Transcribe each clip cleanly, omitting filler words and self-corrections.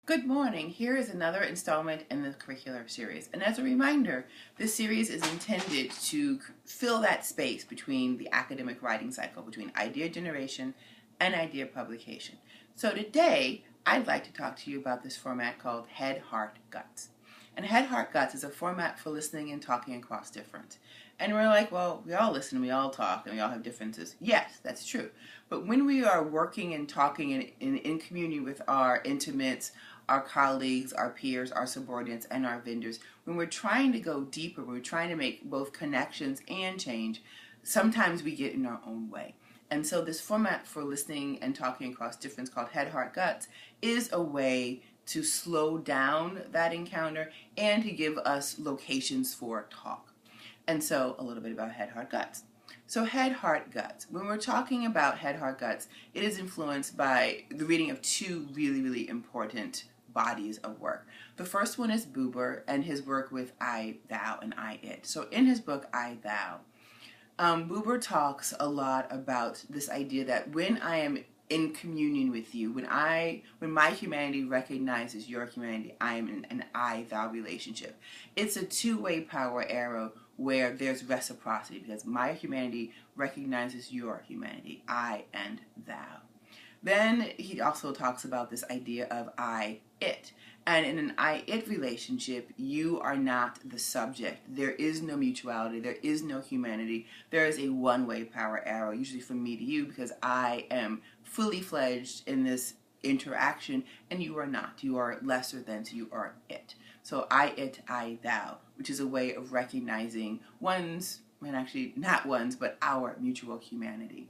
Good morning. Here is another installment in the curricular series. And as a reminder, this series is intended to fill that space between the academic writing cycle, between idea generation and idea publication. So today, I'd like to talk to you about this format called Head, Heart, Guts. And Head, Heart, Guts is a format for listening and talking across difference. And we're like, well, we all listen, we all talk, and we all have differences. Yes, that's true. But when we are working and talking in communion with our intimates, our colleagues, our peers, our subordinates, and our vendors, when we're trying to go deeper, when we're trying to make both connections and change, sometimes we get in our own way. And so this format for listening and talking across difference called Head, Heart, Guts is a way to slow down that encounter and to give us locations for talk. And so a little bit about Head, Heart, Guts. So Head, Heart, Guts. When we're talking about Head, Heart, Guts, it is influenced by the reading of two really important bodies of work. The first one is Buber and his work with I, thou, and I, it. So in his book, I, thou, Buber talks a lot about this idea that when I am in communion with you, when my humanity recognizes your humanity, I am in an I-thou relationship. It's a two-way power arrow where there's reciprocity because my humanity recognizes your humanity, I and thou. Then he also talks about this idea of I, it. And in an I-it relationship, you are not the subject. There is no mutuality. There is no humanity. There is a one-way power arrow, usually from me to you, because I am fully fledged in this interaction, and you are not. You are lesser than, so you are it. So I, it, I, thou, which is a way of recognizing one's, and actually not one's, but our mutual humanity.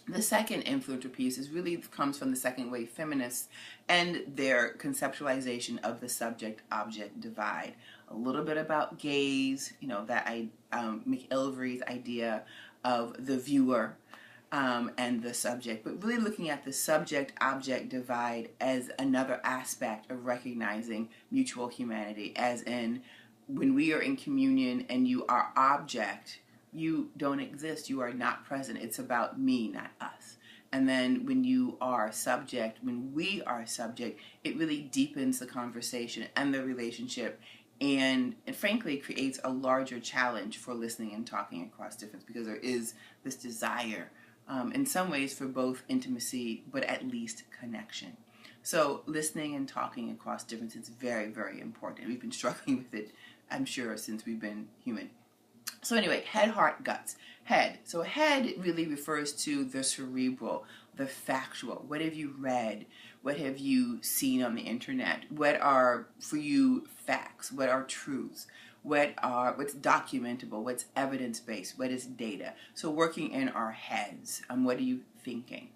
The second influencer piece really comes from the second wave feminists and their conceptualization of the subject-object divide. A little bit about gaze, McIlvery's idea of the viewer and the subject, but really looking at the subject-object divide as another aspect of recognizing mutual humanity, as in when we are in communion and you are object, you don't exist, you are not present, it's about me, not us. And then when you are subject, when we are subject, it really deepens the conversation and the relationship and frankly creates a larger challenge for listening and talking across difference because there is this desire in some ways for both intimacy but at least connection. So listening and talking across difference is very important. We've been struggling with it, I'm sure, since we've been human. So anyway, head, heart, guts. Head. So head really refers to the cerebral, the factual. What have you read? What have you seen on the internet? What are, for you, facts? What are truths? What's documentable? What's evidence-based? What is data? So working in our heads, what are you thinking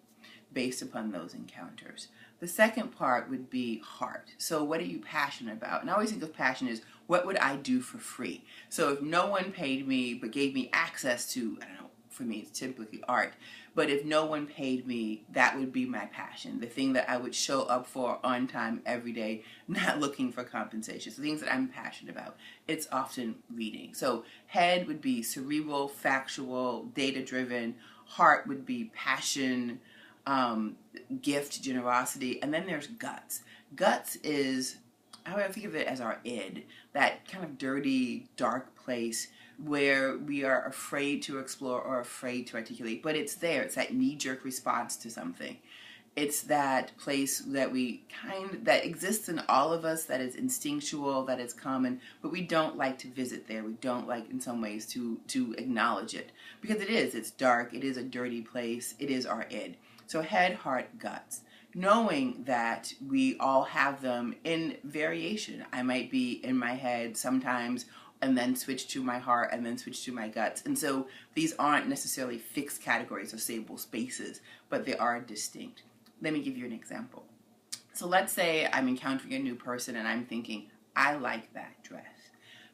based upon those encounters? The second part would be heart. So what are you passionate about? And I always think of passion as what would I do for free? So if no one paid me but gave me access to, I don't know, for me it's typically art, but if no one paid me, that would be my passion, the thing that I would show up for on time every day, not looking for compensation. So things that I'm passionate about, it's often reading. So head would be cerebral, factual, data-driven. Heart would be passion, gift, generosity, and then there's guts. Guts is, I think of it as our id, that kind of dirty, dark place where we are afraid to explore or afraid to articulate, but it's there. It's that knee-jerk response to something. It's that place that that exists in all of us, that is instinctual, that is common, but we don't like to visit there. We don't like, in some ways, to acknowledge it because it's dark. It is a dirty place. It is our id. So head, heart, guts. Knowing that we all have them in variation. I might be in my head sometimes and then switch to my heart and then switch to my guts. And so these aren't necessarily fixed categories or stable spaces, but they are distinct. Let me give you an example. So let's say I'm encountering a new person and I'm thinking, I like that dress.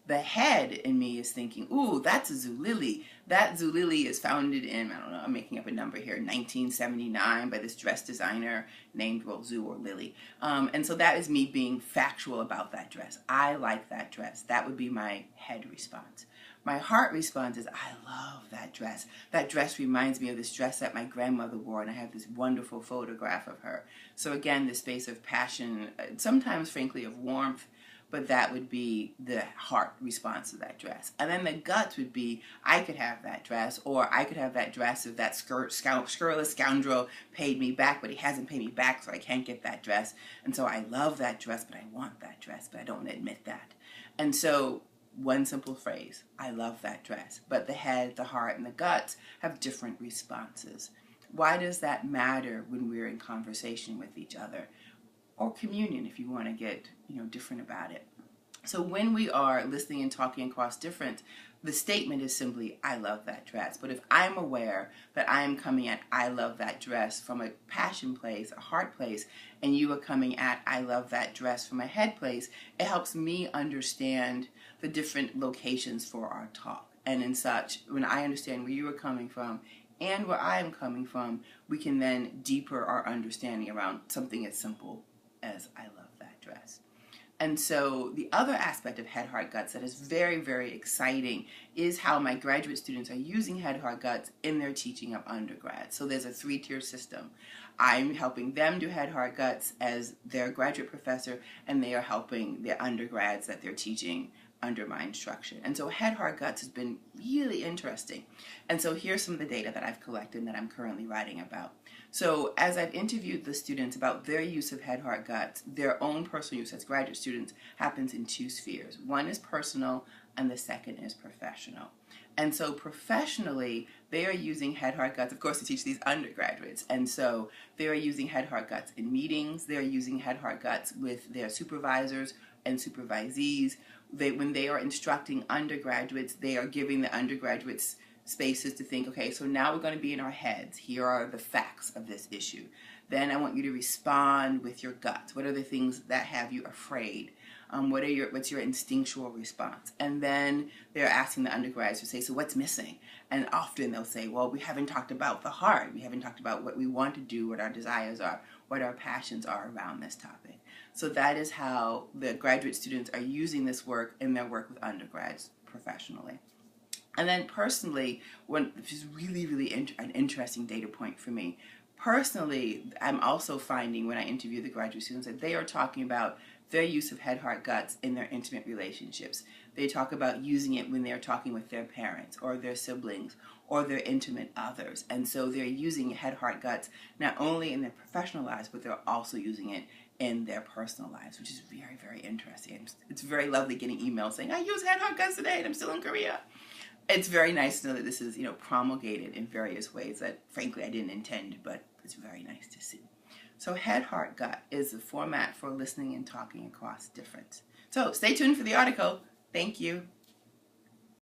The head in me is thinking, ooh, that's a Zulily. That Zulily is founded in, I don't know, I'm making up a number here, 1979 by this dress designer named, well, Zu or Lily. And so that is me being factual about that dress. I like that dress. That would be my head response. My heart response is, I love that dress. That dress reminds me of this dress that my grandmother wore, and I have this wonderful photograph of her. So again, this space of passion, sometimes frankly of warmth, but that would be the heart response to that dress. And then the guts would be, I could have that dress, or I could have that dress if that scurrilous scoundrel paid me back, but he hasn't paid me back, so I can't get that dress. And so I love that dress, but I want that dress, but I don't want to admit that. And so one simple phrase, I love that dress. But the head, the heart, and the guts have different responses. Why does that matter when we're in conversation with each other? Or communion, if you want to get different about it. So when we are listening and talking across different, the statement is simply, I love that dress. But if I'm aware that I am coming at I love that dress from a passion place, a heart place, and you are coming at I love that dress from a head place, it helps me understand the different locations for our talk. And in such, when I understand where you are coming from and where I am coming from, we can then deeper our understanding around something as simple as I love that dress. And so the other aspect of Head, Heart, Guts that is very, very exciting is how my graduate students are using Head, Heart, Guts in their teaching of undergrads. So there's a 3-tier system. I'm helping them do Head, Heart, Guts as their graduate professor, and they are helping the undergrads that they're teaching under my instruction. And so Head, Heart, Guts has been really interesting. And so here's some of the data that I've collected and that I'm currently writing about. So as I've interviewed the students about their use of Head, Heart, Guts, their own personal use as graduate students happens in 2 spheres. One is personal and the second is professional. And so professionally, they are using Head, Heart, Guts, of course, to teach these undergraduates. And so they are using Head, Heart, Guts in meetings. They're using Head, Heart, Guts with their supervisors and supervisees. When they are instructing undergraduates, they are giving the undergraduates spaces to think, okay, so now we're going to be in our heads. Here are the facts of this issue. Then I want you to respond with your guts. What are the things that have you afraid? What's your instinctual response? And then they're asking the undergrads to say, so what's missing? And often they'll say, well, we haven't talked about the heart. We haven't talked about what we want to do, what our desires are, what our passions are around this topic. So that is how the graduate students are using this work in their work with undergrads professionally. And then personally, which is really, really an interesting data point for me, personally, I'm also finding when I interview the graduate students that they are talking about their use of Head, Heart, Guts in their intimate relationships. They talk about using it when they're talking with their parents or their siblings or their intimate others. And so they're using Head, Heart, Guts not only in their professional lives, but they're also using it in their personal lives, which is very, very interesting. It's very lovely getting emails saying, I use Head, Heart, Guts today and I'm still in Korea. It's very nice to know that this is, promulgated in various ways that, frankly, I didn't intend, but it's very nice to see. So Head, Heart, Gut is the format for listening and talking across difference. So stay tuned for the article. Thank you.